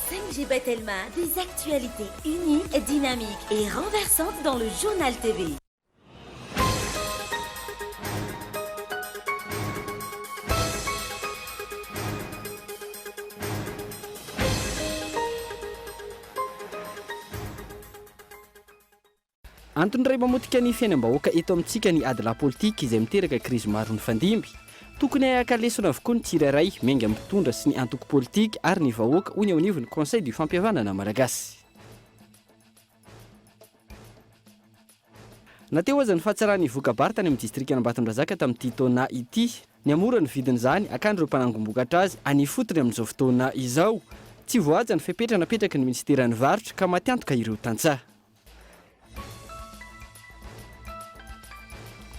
5G Batelma, des actualités uniques, dynamiques et renversantes dans le journal TV. Antony iray mamotika ny fiainam-bahoaka eto amintsika ny ady la politika izay miteraka krizy maro ny fandimby. Tokony akalesona avokoa ny tsirairay miainga mitondra sy ny antoko politika ary ny vahoaka hoy ny ao anivon'ny Conseil du fampihavanana malagasy. Nateo aza ny fahatsarany vokabarika tany amin'ny distrikta Ambatondrazaka tamin'ity taona ity. Ny amora ny vidin'izany akandro mpanangom-bokatra azy any fotony amin'izao fotoana izao. Tsy voaja ny fepetra napetraky ny ministeran'ny varotra ka matiantoka ireo tantsaha.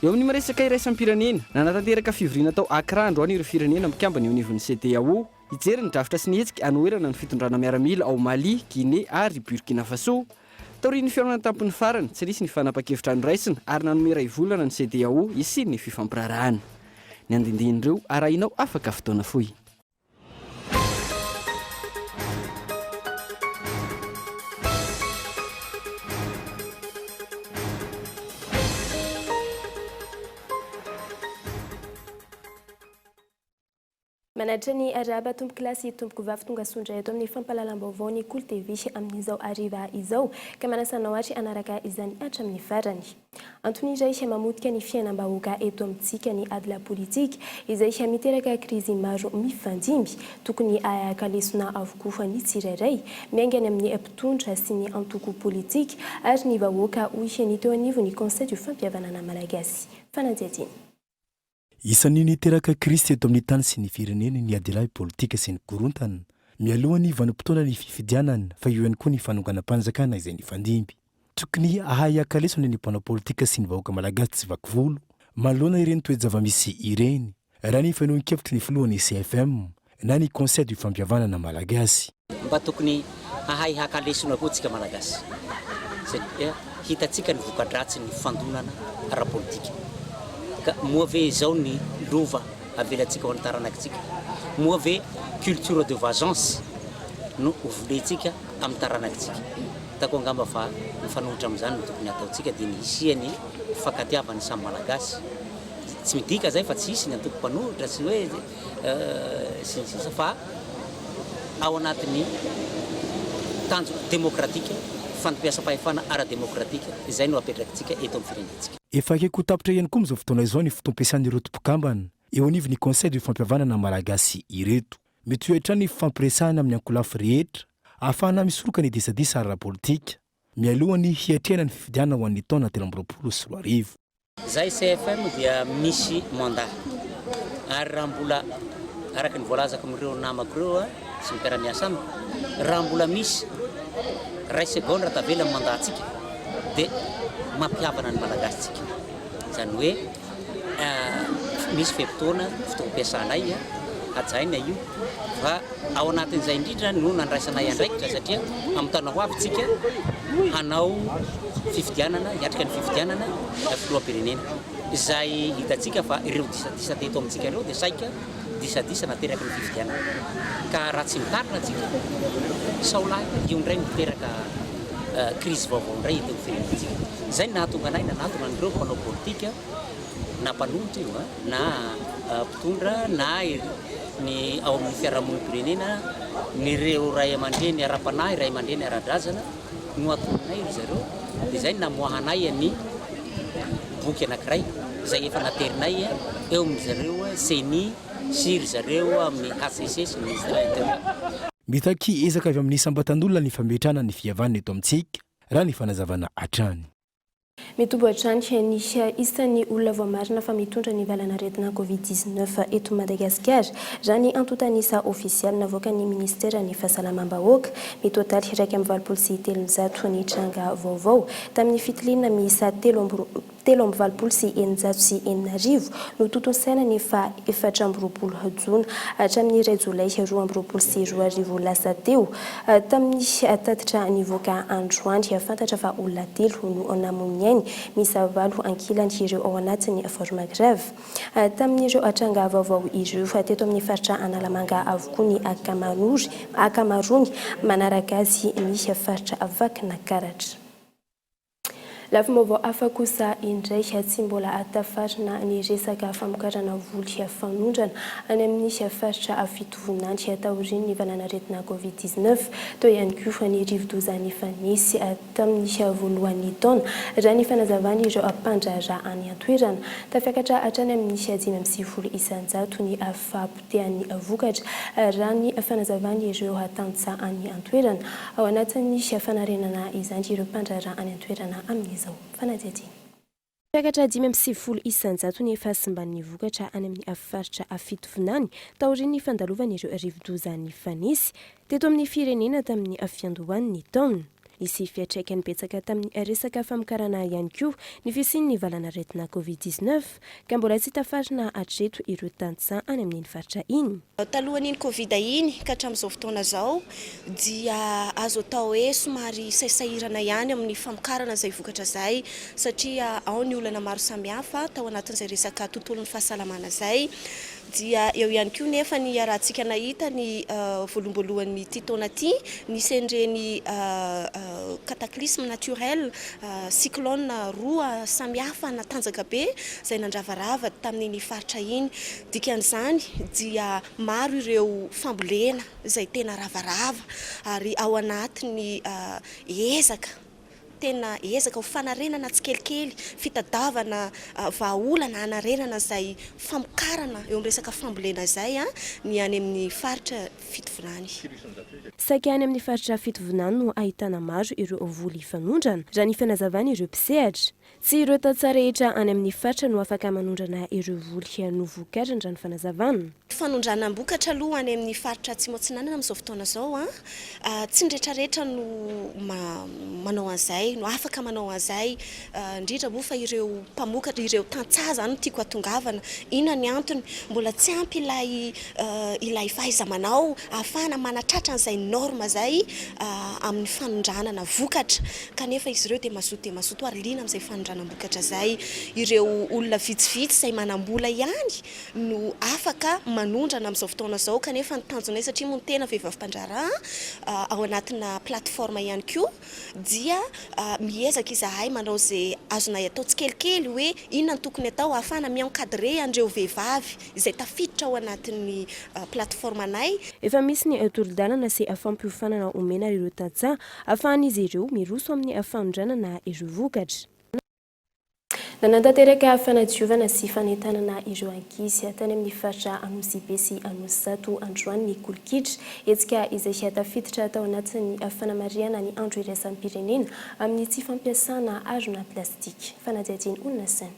Eo amin'ny maresaka iraisam-pirenena nanatanteraka fivoriana tao Akrandro an'ireo firenena mikambana eo anivon'ny CEDEAO hijery ny drafitra sy ny hetsika hanoerana ny fitondrana miaramila ao Mali, Guinée ary Burkina Faso. Taorian'ny fiaronana tampony farany tsy nisy ny fanapa-kevitra anoraisina ary nanome iray volana ny CEDEAO isiny ny fifampirarahana. Ny andindin'ireo arahinao afaka fotoana fohy. Manatra ny araba tomboky lasy tomboky vavy tonga sondra eto amin'ny fampalalam-baovao ny Cool TV amin'izao ariva izao ka manasanao atry anaraka izany hatramin'ny farany. Antony iray mamotika ny fiainam-bahoaka eto amintsika ny ady la politika izay miteraka krizy maro mifandimby tokony akalesona avokoa ny tsirairay miaingana amin'ny mpitondra sy ny antoko politika ary ny vahoaka hoy ny teo anivon'ny Conseil du fampihavanana malagasy. Fanadihadina. Isan'ny niteraka krizy eto amin'ny tany sy ny firenena ny adilay politika sy ny korontana mialohany vanim-potoana ny fifidianana fa io ihany koa ny fanonganam-panjakana izay nifandimby. Tokony ahay akalesona ny mpanao politika sy ny vahoaka malagasy tsy vaky volo manoloana ireny toe-java-misy ireny raha ny fanohan-kevitry ny filohan'ny CFM na ny Conseil du fampihavanana malagasy. Mba tokony ahay akalesona koa tsika malagasy satria hitatsika ny voka-dratsy ny fandonana ara-politika. Moa ve zao ny lova avelatsika ho antaranakitsika. Moa ve culture de vengeance no ovoletsika amin'ny taranakitsika. Tako angamba fa mifanohitra amin'izany no tokony ataotsika dia ny isiany fakatiavany samy malagasy. Tsy midika zay fa tsy hisy ny antoko mpanohitra sy hoe sisa fa ao anatin'ny tanjo demokratika fampiasam-pahefana ara-demokratika izay no apetrakitsika eto amin'ny firenentsika. Efa akaiky ho tapitra ihany koa amin'izao fotoana izao ny fotoam-piasan'ireo tompokambana eo anivon'ny Conseil du fampihavanana malagasy ireto. Mety ho hatrany fampiresahana amin'ny ankolafy rehetra ahafahana misoroka ny disadisa ara-politika mialohany hiatrehana ny fifidianana ho an'ny taona 2024. Zay CFM dia misy mandat ary raha mbola araka ny voalazako amin'ireo namako ireo sy ny mpiara-miasa amiko raha mbola misy ray seconde raha tavela amin'ny mandatsika dia mampiavana ny malagasitsika. Izany hoe misy fotoana fotoam-piasanay ajaina io fa ao anatin'izay indrindra no nandraisanay andraikitra satria amin'ny taona ho avy tsika hanao fifidianana hiatrika ny fifidianana filoham-pirenena. Izay hitatsika fa ireo disadisa teto amintsika ireo dia saika disadisa nateraka ny fifidianana. Ka raha tsy mitarina tsika saolahy io indray miteraka krizy vaovao indray eto amin'ny firenentsika. Zay nahatonga anay na nahatonga an'ireo mpanao politika na mpanohitra io na mpitondra na ny ao amin'ny fiarahamonim-pirenena nyreo ray aman-dreny ara-panahy ray aman-dreny ara-drazana no atonganay ry zareo dia zay namoahanay ny boky anankiray izay efa naterinay eo amin'izareo CENI sy ry zareo amin'ny HCC sy ny ministère intérieur. Mitaky ezaka avy amin'ny sambatan'olona ny fametrana ny fihavanana eto amintsika raha ny fanazavana hatrany. Mitombo hatrany ny isan'ny olona voamarina fa mitondra ny valanaretina Covid-19 eto Madagasikara raha ny antotanisa ofisialy navoaka ny ministera ny fahasalamam-bahoaka mitotaly 1.7 ny tranga vaovao tamin'ny fitiliana miisa 320 sy 940 no totonsaina nefa 420 jona hatramin'ny 2 jolay 2020 sy 2020 lasa teo tamin'ny tatitra nivoaka androany fantatra fa olona 3 no namon'ny ainy misy 9 ankilany ireo ao anatin'ny forme grave tamin'ireo atranga vaovao ireo teto amin'ny faritra Analamanga avokoa ny akamarony manaraka azy ny faritra Vakina Karatra. Lafa vaovao hafa kosa indray tsy mbola atafarina ny resaka famokarana voly fanondrana any amin'ny faritra fitovinany taorian'ny vananaretina Covid-19 toy ihany koa ny rivodozany nifanisy tamin'ny voalohan'ny taona raha ny fanazavany ireo mpandraharaha any an-toerana tafiakatra hatrany amin'ny 520 isanjato ny fahapotehan'ny vokatra raha ny fanazavany ireo tantsa any an-toerana ao anatin'ny fanarenana izany ireo mpandraharaha any an-toerana amin'ny fanadihadihana. Fiakatra 520 isanjato ny fahasimban'ny vokatra any amin'ny faritra fitovinany taorian'ny fandalovan'ireo rivodozany fanisy teto amin'ny firenena tamin'ny fiandohan'ny taona. Nisy fiatraikany betsaka tamin'ny resaka famokarana ihany koa ny fisian'ny valanaretina Covid-19 ka mbola tsy tafarina hatreto ireo tantsaha any amin'ny faritra iny. Talohan'iny Covid iny ka hatramin'izao fotoana izao dia azo atao hoe somary saisahirana ihany amin'ny famokarana izay vokatra izay satria ao ny olana maro samihafa tao anatin'izay resaka tontolon'ny fahasalamana izay dia eo ihany koa nefa ny rahantsika nahita ny voalomboloan'ny ity taona ity nisy an'ireny cataclysme naturel cyclone roa samihafa natanjaka be izay nandravarava tamin'ny faritra iny dikan'izany dia maro ireo fambolena izay tena ravarava ary ao anatin'ny tena ezaka ho fanarenana tsikelikely fitadavana vahaolana anarenana izay famokarana eo amin'ny resaka fambolena izay ny any amin'ny faritra fitovinany. Saika any amin'ny faritra fitovinany no ahitana maro ireo voly fanondrana raha ny fanazavana ireo mpisehatra. Tsy ireo tantsaha rehetra any amin'ny faritra no afaka manondrana ireo voly novokarina raha ny fanazavana. Fanondrana mbokatra aloha any amin'ny faritra Tsimotsinanana amin'izao fotoana izao tsy ndretrarehetra no manao an'izay no afaka manao an'izay indrindra moa fa ireo mpamokatra ireo tantsaha zany tiako atongavana inona ny antony mbola tsy ampy ilay fahaiza-manao ahafahana manatratra an'izay norma zay amin'ny fanondranana vokatra kanefa izy ireo dia mazoto ary liana amin'izay fanondranam-bokatra zay ireo olona vitsivitsy izay manambola ihany no afaka manondrana amin'izao fotoana izao kanefa ny tanjonay satria moa tena vehivavim-pandraharaha ao anatina plateforme ihany koa dia miezaka izahay manao izay azonay atao tsikelikely hoe inona ny tokony atao ahafahana miankadre an'ireo vehivavy izay tafiditra ao anatin'ny plateforme anay. Efa misy ny tolon-dalana sy fampiofanana omena ireo tantsaha ahafahan'izy ireo miroso amin'ny fanondranana ireo vokatra. Nanantanteraka fanadiovana sy fanentanana ireo ankizy tany amin'ny faritra Anosy Be sy Anosy Zato androany ny Kolokitra etsika izay tafiditra tao anatin'ny fanamariana ny andro iraisam pirenena amin'ny tsy fampiasana harona plastika. Fanadihadiana olona saina.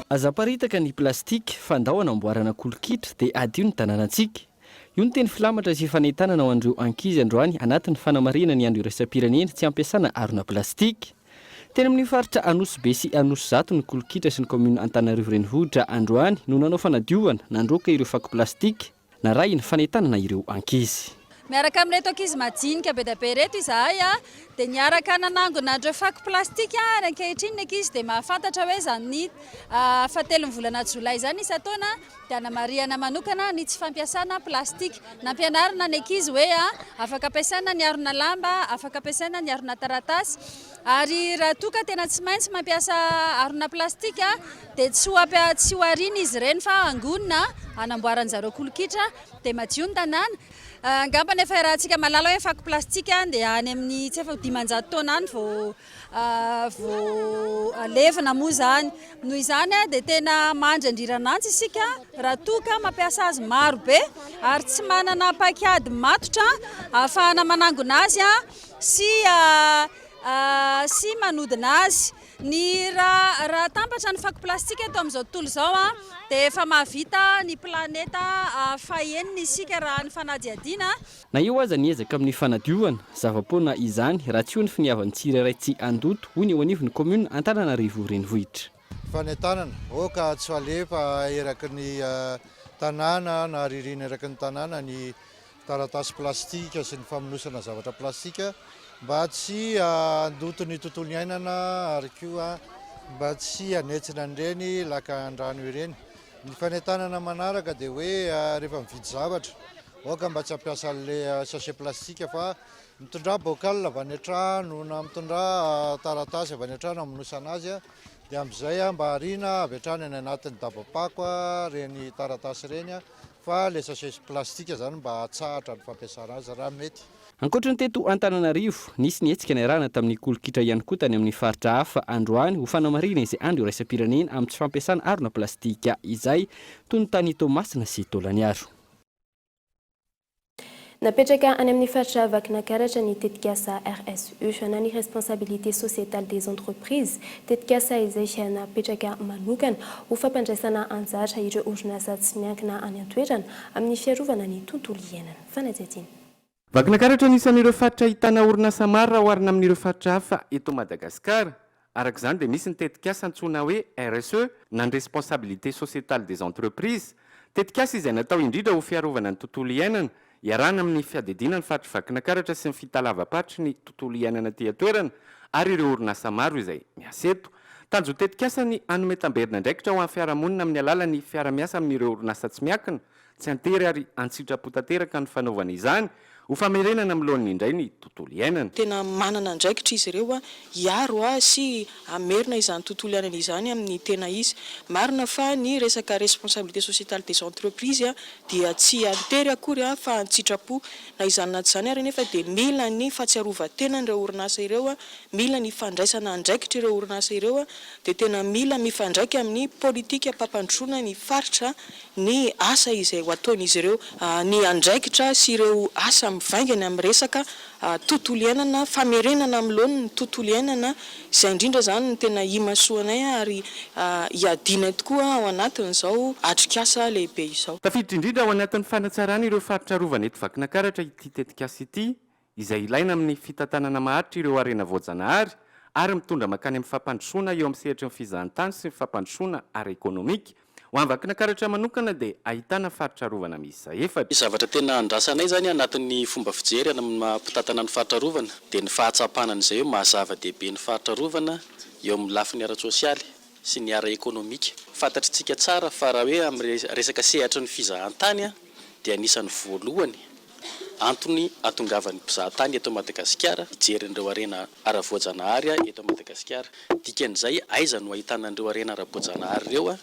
Azaparitaka ny plastika fandao anamboarana kolokitra dia adio ny tanànantsika. Io ny teny filamatra sy fanentanana ao an'ireo ankizy androany anatin'ny fanamarina ny andro iraisam-pirenena tsy ampiasana harona plastika. Teny amin'ny faritra Anosy Be sy Anosy Zato ny Kolokitra sy ny commune Antananarivo renivohitra androany no nanao fanadiovana nandroaka ireo fako plastika naray ny fanentanana ireo ankizy. Miaraka amin'reto ankizy majinika be dia be reto izahay dia niaraka nanangona andreo fako plastika ary ankehitriny ny ankizy dia mahafantatra hoe zany fahatelon'ny volana Jolay izany isan-taona dia hanamariana manokana ny tsy fampiasana plastika. Nampianarina ny ankizy hoe afaka ampiasaina ny harona lamba, afaka ampiasaina ny harona taratasy ary raha toa ka tena tsy maintsy mampiasa harona plastika dia tsy ho ariana izy ireny fa angonina hanamboaran'izareo kolokitra dia madio ny tanàna. Angamba nefa rahantsika malala hoe fako plastika dia any amin'ny tsy efa 500 taona any vao alevina moa zany. Noho izany dia tena mandrandriranantsy isika raha toa ka mampiasa azy maro be ary tsy manana pakiady matotra ahafahana manangona azy sy manodina azy. ny raha tampatra ny fako plastika eto amin'izao tontolo izao a dia efa mahavita ny planeta faheniny isika raha ny fanadihadiana. Na io aza niezaka amin'ny fanadiovana zava-poana izany raha tsy ho ny finiavan'ny tsirairay tsy andoto hoy ny eo anivon'ny commune Antananarivo renivohitra. Fanentanana ka tsy alefa eraky ny tanàna na ririna eraky ny tanàna ny taratasy plastika sy ny famonosana zavatra plastika mba tsy andoto ny tontolo iainana ary koa mba tsy anetsina an'ireny laka andrano ireny. Ny fanentanana manaraka dia hoe rehefa mividy zavatra ka mba tsy hampiasa an'ilay sachet plastika fa mitondra bocal avy any an-trano na mitondra taratasy avy any an-trano hamonosana azy dia amin'izay mba harina avy hatrany any anatin'ny dabapako reny taratasy reny fa ilay sachet plastika zany mba hatsahatra ny fampiasana azy raha mety. Ankoatran'ny teto Antananarivo, nisy nietsika niarahana tamin'ny kolokitra ihany koa tany amin'ny faritra hafa androany ho fanamarina izay andro iraisam-pirenena amin'ny tsy fampiasana arona plastika izay toy ny tany Tomasina sy Tolaniaro. Napetraka any amin'ny faritra Vakinankaratra ny tetikasa RSE na ny responsabilité sociétale des entreprises. Tetikasa izay napetraka manokana ho fampandraisana anjara ireo orinasa tsy miankina any an-toerana amin'ny fiarovana ny tontolo iainana. Fanadihadiana. Vakinankaratra anisan'ireo faritra ahitana orinasa maro raha oharina amin'ireo faritra hafa eto Madagasikara. Arak'izany dia misy ny tetikasa antsoina hoe RSE na ny responsabilité sociétale des entreprises. Tetikasa izay natao indrindra ho fiarovana ny tontolo iainana, iarahana amin'ny fiadidina ny faritra Vakinankaratra sy ny fitalavam-patry ny tontolo iainana aty an-toerana ary ireo orinasa maro izay miasa eto. Tanjo tetikasa ny hanome tamberina ndraikitra ho an'ny fiarahamonina amin'ny alalan'ny fiara-miasa amin'ireo orinasa tsy miankina, tsy antery ary an-tsitrapo-tanteraka ny fanaovana izany ho famerenana amin'lohan'ny indray ny tontolo iainana. Tena manana ndraikitra izy ireo hiaro sy amerina izany tontolo iainana izany amin'ny tena izy. Marina fa ny resaka responsabilité sociétale des entreprises dia tsy antery akory fa an-tsitrapo na izany na izany ary nefa dia mila ny fahatsiarovan-tena ireo orinasa ireo, mila ny fandraisana andraikitra ireo orinasa ireo dia tena mila mifandraika amin'ny politika mpampandrosoana ny faritra ny asa izay ho ataon'izy ireo, ny andraikitra sy ireo asa mivaingana amin'ny resaka tontolo iainana, famerenana amin'lohan'ny ny tontolo iainana izay indrindra zany ny tena imasoanay ary iadina tokoa ao anatin'izao atrikasa lehibe izao. Tafiditra indrindra ao anatin'ny fanatsarana ireo faritra rovana eto Vakinankaratra ity tetikasa ity izay ilaina amin'ny fitantanana maharitra ireo harena voajanahary ary mitondra makany amin'ny fampandrosoana eo amin'ny sehatra ny fizahantany sy ny fampandrosoana ara-ekônomika. Ho an'ny Vakinankaratra manokana dia ahitana faritra rovana misy efatra. Zavatra tena andrasanay zany anatin'ny fomba fijery amin'ny mampitantana ny faritra rovana dia ny fahatsapanana izay hoe mahazava-dehibe ny faritra rovana eo amin'ny lafiny ara-tsosialy sy ny ara-ekônomika. Fantatritsika tsara fa raha hoe amin'ny resaka sehatra ny fizahantany dia anisan'ny voalohany antony atongavan'ny mpizahatany eto Madagasikara ijeren'ireo harena ara-voajanahary eto Madagasikara. Dikan'izay aiza no ahitana an'ireo harena ara-voajanahary ireo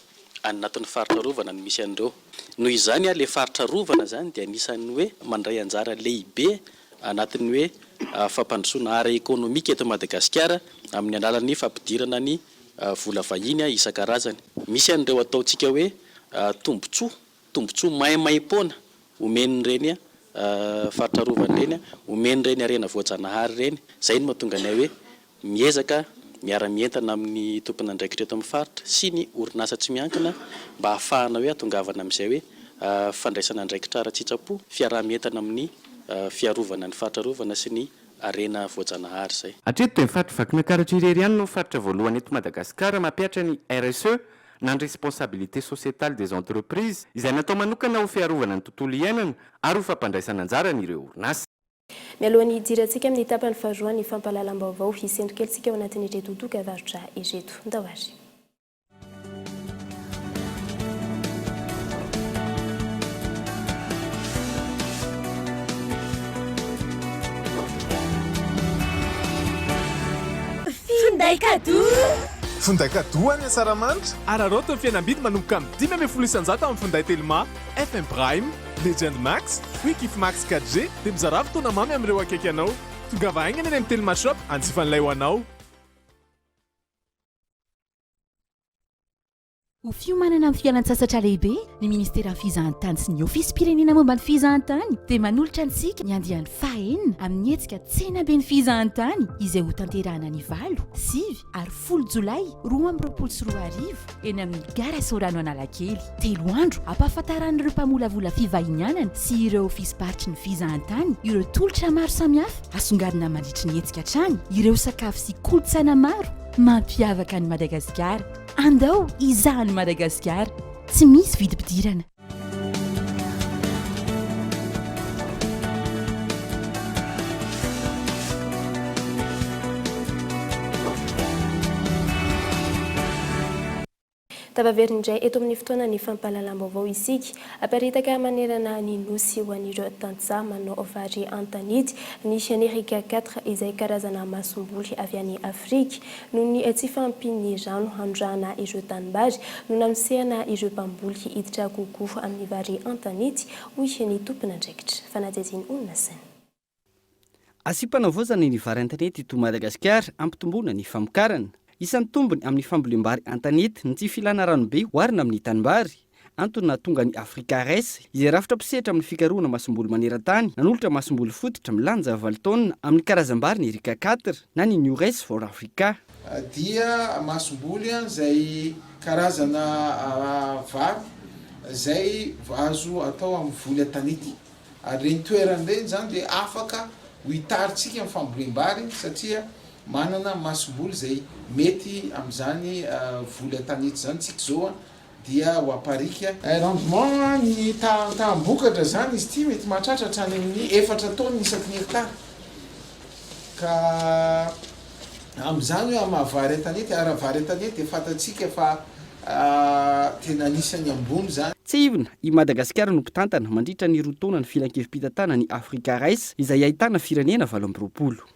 anatin'ny faritra rovana no misy an'ireo. Noho izany ilay faritra rovana zany dia anisan'ny hoe mandray anjara lehibe anatin'ny hoe fampandrosoana ara-ekônomika eto Madagasikara amin'ny alalan'ny fampidirana ny vola vahiny isan-karazany. Misy an'ireo ataontsika hoe tombotsoa maimaimpona omen'ireny faritra rovana ireny, omen'ireny harena voajanahary ireny. Izay no mahatonga anay hoe miezaka miara-mientana amin'ny tompona andraikitra eto amin'ny faritra sy ny orinasa tsy miankina mba ahafahana hoe atongavana amin'izay hoe fandraisana andraikitra ara-tsitrapo, fiaraha-mientana amin'ny fiarovana ny faritra rovana sy ny harena voajanahary izay. Hatreto dia ny faritra Vakinankaratra irery ihany no faritra voalohany eto Madagasikara mampiatra ny RSE na ny responsabilité sociétale des entreprises izay natao manokana ho fiarovana ny tontolo iainana ary ho fampandraisana anjara n'ireo orinasa. Mialohan'ny hidirantsika amin'ny tapany faharoa ny fampahalalam-baovao hisendrikelintsika ao anatin'ny ireto dokavarotra ireto. Ndawary. Finday cadeau. Finday cadeau any Saramantra. Araroto ny fihenam-bidy manomboka amin'ny 5,000 isanjato amin'ny finday Telma, FM Prime, Legend Max, Quick Max 4G dia mizara fotoana mamy amin'ireo akaiky anao. Tonga vahaingana any amin'ny Telma Shop anjifan'ilay ho anao. ho fiomanana amin'ny fialan-tsasatra lehibe ny ministera ny fizahantany sy ny ofisy pirenena momba ny fizahantany dia manolotra antsika ny andiany fahaenina amin'ny hetsika tsenabe ny fizahantany izay ho tanterahana ny 9, 9 ary 10 jolay 2024 eny amin'ny gara Sorano Analakely. 3 andro ampahafantaran'ireo mpamolavola fivahinianana sy ireo ofisy baritry ny fizahantany ireo tolotra maro samihafa asongadina mandritry ny hetsika trany ireo sakafo sy kolontsaina maro mampiavaka ny Madagasikara. Andao izahany Madagasikara tsy misy vidim-pidirana. Tavaverindray eto amin'ny fotoana ny fampahalalam-baovao isika aparitaka manerana ny nosy ho an'ireo tantsaha manao vary antanidy ny Generika 4 izay karazana masomboly avy any Afrika noho ny tsy fampin'ny rano handrahana ireo tanimbary no nanosehana ireo mpamboly hiditra kokoa amin'ny vary antanidy hoy ny tompon'andraikitra. Fanadeziny Onasana. Asipana vozana ny vary antanidy eto Madagasikara ampitombona ny famokarana. Isan'ny tombony amin'ny fambolem-bary antanety ny tsy filana ranobe hoarina amin'ny tanimbary antony tonga ny Afrika Res izay rafitra pisehatra amin'ny fikarohana masomboly maneran-tany nanolotra masomboly fototra milanja 8 taona amin'ny karazam-bary ny Erika 4 na ny New Race for Africa. Dia masomboly izay karazana vary izay azo atao amin'ny voly antanety. Ary reny toerana reny zany dia afaka hitaritsika amin'ny fambolem-bary satria manana masomboly izay mety amin'izany voly antanety zany tsika zao dia ho aparika. Rendement ny tambokatra zany izy ity mety mahatratra hatrany amin'ny 4 taona isaky ny hektara. Ka amin'izany hoe amin'ny vary antanety ary vary antanety dia fatatsika fa tena anisany ambony zany. Tsy ivona i Madagasikara no mpitantana mandritra ny 2 taona ny filan-kevi-pitantanana ny Afrika Rais izay ahitana firenena 20.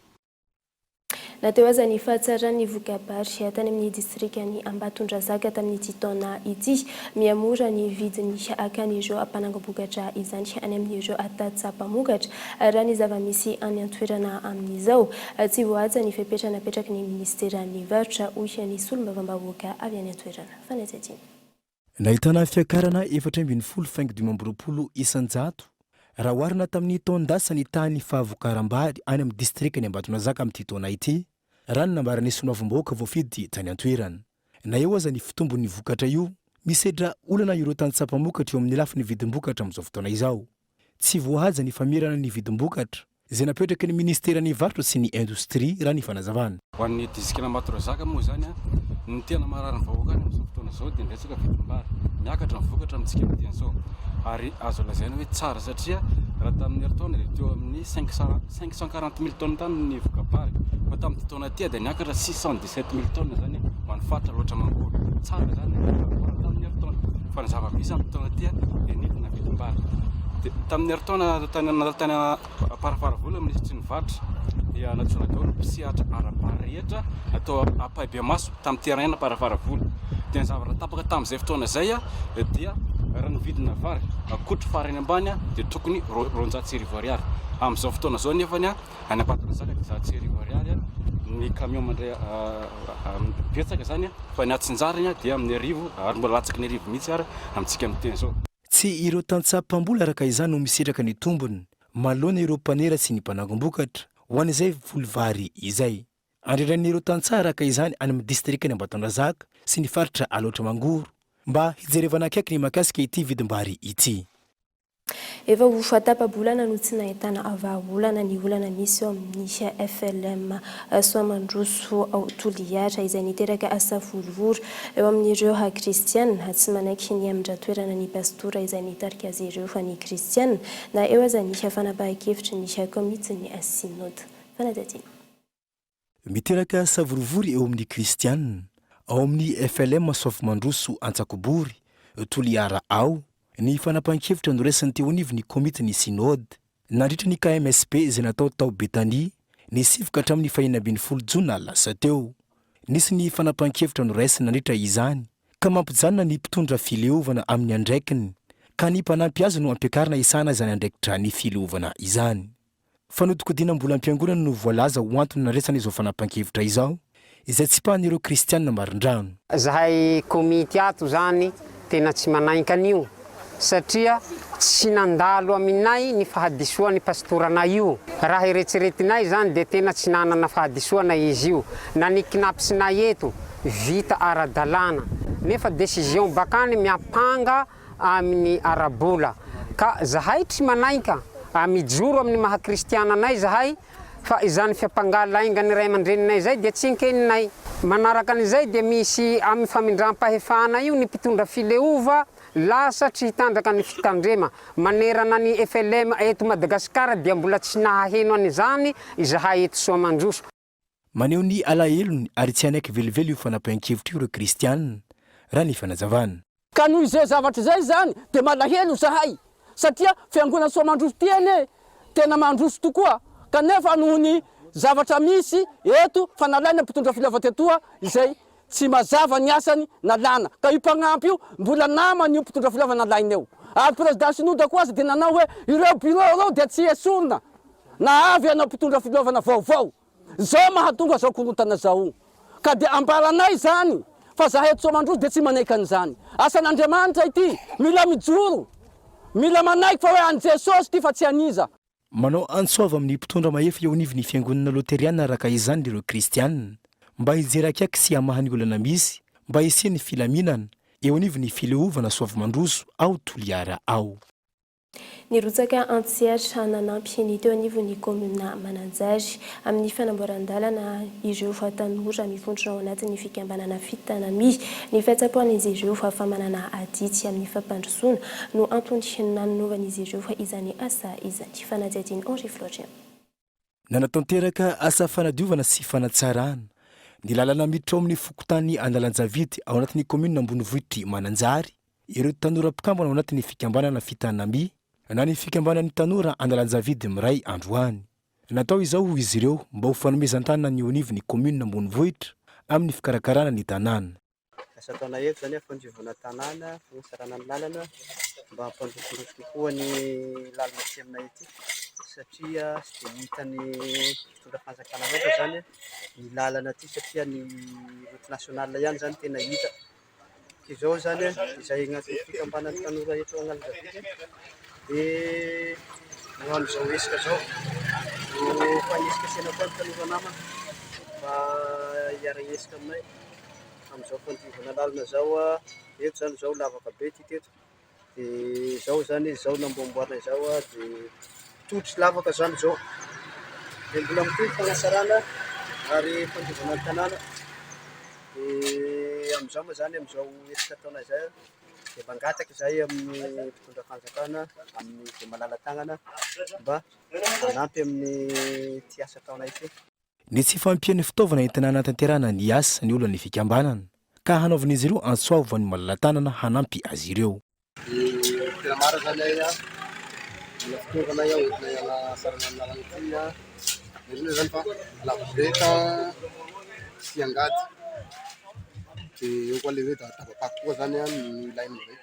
Nateo aza ny fahatsarany vokabary tany amin'ny distrikany Ambatondrazaka tamin'ity taona ity miamora ny vidiny akan'ireo ampanangam-bokatra izany any amin'ireo atatsampamokatra raha ny zava-misy any an-toerana amin'izao tsy voaja ny fepetranapetraky ny ministeran'ny varotra hoy ny solombavam-bahoaka avy any an-toerana. Fanazadiny. Nahitana fiakarana 4.5 isan-jato raha oharina tamin'ny taon-dasa ny tany fahavokaram-bary any amin'ny distrikany Ambatondrazaka amin'ity taona ity raha ny nambarany sonavim-bahoaka voafidy tany an-toerana. Na eo aza ny fitombon'ny vokatra io misedra olana ireo tantsampamokatra eo amin'ny lafiny vidim-bokatra amin'izao fotoana izao. Tsy voahaja ny famirana ny vidim-bokatra izay napetraky ny ministeran'ny varotra sy ny indostria raha ny fanazavana. Ho an'ny distrikana Ambatondrazaka moa zany ny tena mararany vahoaka any amin'izao fotoana izao dia ndresaka vidim-bary miakatra ny vokatra amintsika amin'ity izao ary azo lazaina hoe tsara satria raha tamin'ny herintaona dia teo amin'ny 540,000 tonnes tany ny vokabary fa tamin'ity taona ity dia niakatra 617,000 tonnes zany manofatra loatra mangory tsara zany raha tamin'ny herintaona fa ny zava-misy amin'ny taona ity dia nidina vidim-bary. Tamin'ny herintaona tany aparafara-vola amin'ny tsy nivarotra dia natsona daholo mpisehatra arabary rehetra atao ampahaibe maso tamin'ny terrain aparafara-vola dia ny zavatra tapaka tamin'izay fotoana izay dia raha ny vidina vary akotry farany ambany dia tokony 200 ariary. Amin'izao fotoana izao nefa any Ambatondrazaka 100 ariary ny camion mandray betsaka zany fa ny atsinjarany dia amin'ny 1,000 ary mbola latsaky ny 1,000 mihitsy ary amintsika amin'ny teny izao. Tsy ireo tantsaha-mpamboly araka izany no misetraka ny tombony malohana ireo mpanera sy ny mpanangom-bokatra ho an'izay voly vary izay. Andreranin'ireo tantsaha araka izany any amin'ny distrikany Ambatondrazaka sy ny faritra Aloatra Mangoro mba hijerevana akaiky ny makasika ity vidim-bary ity. Efa ho fatapabolana no tsy nahitana avaolana ny olana misy eo amin'ny FLM Soamandroso Toliara izay niteraka asa vorovory eo amin'ireo kristianina tsy manaiky ny amindra toerana ny pastora izay nitarika azy ireo fa ny kristianina na eo aza ny fanapahan-kevitry ny komity ny sinode. Fanadadiny. Miteraka asa vorovory eo amin'ny kristianina ao amin'ny FLM Soamandroso Antsakobory Toliara ao ny fanapahan-kevitra noraisiny teo anivo ny komity ny sinode nandritra ny KMSP izay natao tao Betania ny sivoka hatramin'ny 20 jona lasa teo. Nisy ny fanapahan-kevitra noraisiny nandritra izany ka mampijanona ny mpitondra fileovana amin'ny andraikiny ka ny mpanampy azy no ampiakarina isana izany andraikitra ny fileovana izany. Fanodikodiana mbola ampiangonana no voalaza ho antony nandraisana izao fanapahan-kevitra izao izay tsy pahan'ireo kristianina marin-drano. Zahay komity ato zany tena tsy manaiky an'io satria tsy nandalo aminay ny fahadisoan'ny pastoranay io. Raha eretreretinay zany dia tena tsy nanana fahadisoana izy io. Na ny kinapisinay eto vita ara-dalàna nefa décision bakany miapanga amin'ny arabola. Ka zahay tsy manaika mijoro amin'ny mahakristiananay zahay fa izany fiampangalaingany ray aman-dreninay zay dia tsy nkeninay. Manaraka an'izay dia misy amin'ny famindram-pahefana io ny mpitondra fileova lasa tsy hitandraka ny fitandrema manerana ny FLM eto Madagasikara dia mbola tsy nahaheno an'izany izahay eto Soamandroso. Maneho ny alahelony ary tsy anaiky velively io fanapahan-kevitra io ireo kristianina raha ny fanazavana. Ka noho izay zavatra zay zany dia malahelo zahay satria fiangonana Soamandroso tiany tena mandroso tokoa kanefa noho ny zavatra misy eto fanalaina mpitondra fileova tetoa izay tsy mazava ny asany nalana. Ka io mpagnampy io mbola namany io mpitondra fileova nalaina eo. Ary président Sinoda koa aza dia nanao hoe ireo bureau reo dia tsy esorina na avy anao mpitondra fileovana vaovao. Zao mahatonga zao korontana zao. Ka dia ambaranay zany fa zahay eto Soamandroso dia tsy manaiky an'izany. Asan'Andriamanitra ity mila mijoro, mila manaiky fa hoe an Jesosy ty fa tsy aniza. Manao antsoava amin'ny mpitondra mahefa eo anivon'ny fiangonana loteriana araka izany ireo kristianina mba hijeraka aiky sy hamahany olana misy mba hisiany filaminana eo anivon'ny fileovana Soavamandroso ao Toliara ao. Ny rotsaka antsiatra nanampy ny teo anivon'ny komuna Mananjary amin'ny fanamboaran-dalana ireo fa tanora mifondra ao anatin'ny fikambanana fitanami ny fitsapoan'izy ireo fa famanana aditsy amin'ny fampandrosoana no antony nanovan'izy ireo fa izany asa izany fanajajiny Henri Florien. Nanatanteraka asa fanadiovana sy fanatsarana ny lalana miditra ao amin'ny fokotany Andalanjavidy ao anatin'ny komuna Ambonivohitry Mananjary ireo tanora mpikambana ao anatin'ny fikambanana fitanami na ny fikambanan'ny tanora Andalanjavidy miray androany. Natao izao izy ireo mba ho fanomezan-tany ny onivon'ny komuna Ambonivohitra amin'ny fikarakarana ny tanàna. Asa taona eto zany fandrivona tanàna, fagnasarana ny lalana mba hampandrosorosy kokoa ny lalana aty aminay ity satria tsy dia hita ny mpitondra fanjakana loatra zany ny lalana aty satria ny route nationale ihany zany tena hita. Izao zany izay agnatin'ny fikambanan'ny tanora eto Andalanjavidy dia no amin'izao esika zao no fanesika sena koa ny tanora namana mba hiara-esika aminay amin'izao fandrivana lalana zao eto zany zao lavaka be ty teto dia zao zany zao namboamboarina izao dia totry lavaka zany zao dia mbola mitohy fagnasarana ary fandrivana ny tanàna dia amin'izao moa zany amin'izao esika taona izay dia mangataka izay amin'ny mpitondra fanjakana amin'ny dia malala tagnana mba hanampy amin'ny ty asa taona ity. Ny tsy fampian'ny fitaovana entina hanatanterahana ny asa ny olona ny fikambanana ka hanaovan'izy ireo antsoavany malala-tanana hanampy azy ireo. Tena mara zany ay mila fitaovana aho entina hanasarana ny lalana ity ireo zany fa lavoreta sy angady dia eo koa le hoe davapaky koa zany ny ilaina zay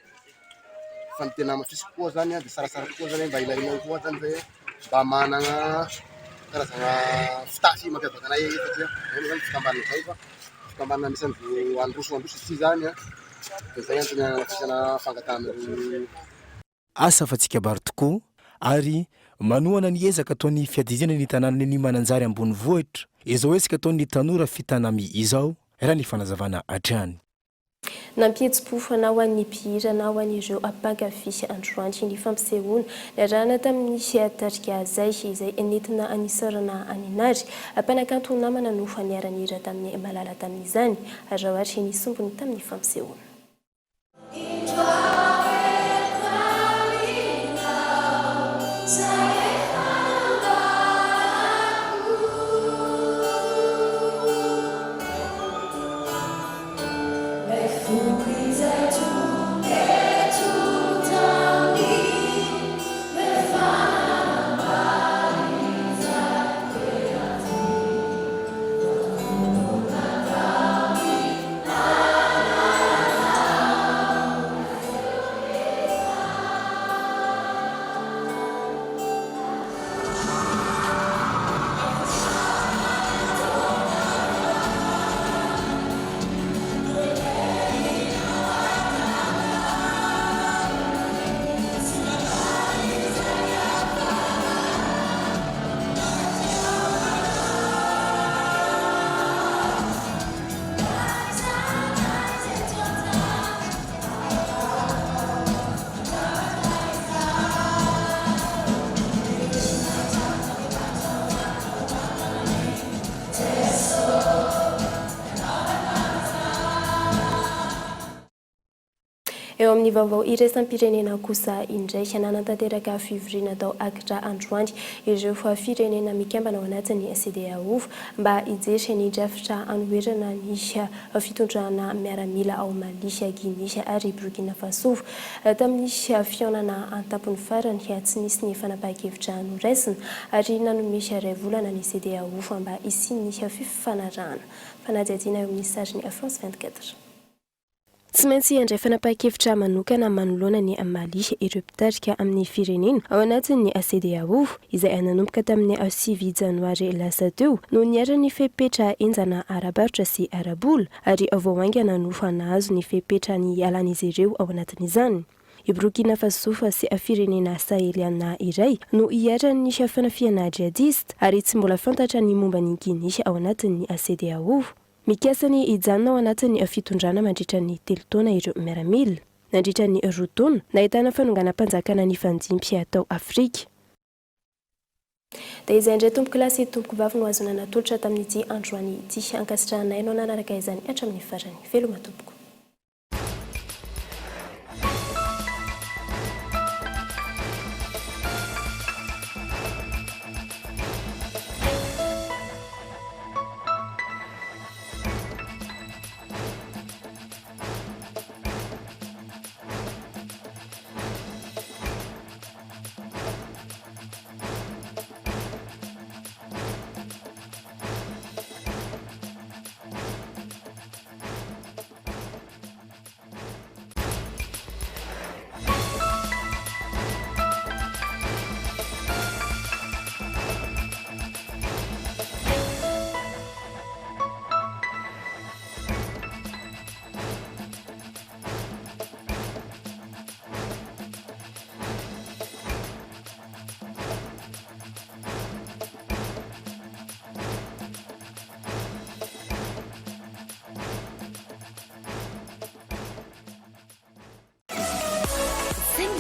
fa ny tena mafisy koa zany dia sarasara koa zany mba ilaina koa zany hoe mba manana karazana fitafy mampiavaka anay satria eno zany fikambanana zay fa fikambanana anisany vao androso ity zany dia zay antony anafisana fangatahana asa fatsika bary tokoa ary manohana ny ezaka ataon'ny fiadizana ny tanàna ny Mananjary Ambonivohitra izao esika ataon'ny tanora fitanami izao raha ny fanazavana hatrany. Nampihetsi-po na ho an'ny mpihira na ho an'ireo ampankafy androany ny fampisehoana niarahana tamin'ny tarika zay izay enentina anisarana aninary ampanakanto namana no faniaran'ira tamin'ny malala tamin'izany ary raha ny sombony tamin'ny fampisehoana. eo amin'ny vaovao iraisam-pirenena kosa indray nanantanteraka fivoriana tao akitra androany ireo firenena mikambana ao anatin'ny CEDEAO mba hijery ny drafitra anoherana ny fitondrana miaramila ao Mali, Guinée ary Burkina Faso tamin'ny fihaonana an-tampony farany tsy nisy ny fanapahan-kevitra noraisina ary nanome iray volana ny CEDEAO mba hisiany fifanarahana. Fanadihadiana eo amin'ny sariny France 24. Tsy maintsy handray fanapahan-kevitra manokana manoloana ny Mali ireo mpitarika amin'ny firenena ao anatin'ny CEDEAO izay nanomboka tamin'ny 9 janoary lasa teo no niara ny fepetra enjana arabaritra sy arabola ary voahaingana no nahazo ny fepetra ny alan'izy ireo ao anatin'izany. I Burkina Faso sy firenena saheliana iray no hiaran'ny fanafiana jihadiste ary tsy mbola fantatra ny momba ny Guinée ao anatin'ny CEDEAO. Mikasany hijanona ao anatin'ny fitondrana mandritra ny 3 taona ireo miaramila. Nandritra ny 2 taona nahitana fanonganam-panjakana ny fanjimpy atao Afrika. Dia izay indray tompoko lasy sy tompoko vavy no azona natolotra tamin'ity androany ity ankasitrahanay no nanaraka izany hatramin'ny farany. Veloma tompoko.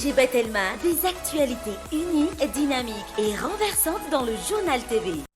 G Telma, des actualités uniques, dynamiques et renversantes dans le journal TV.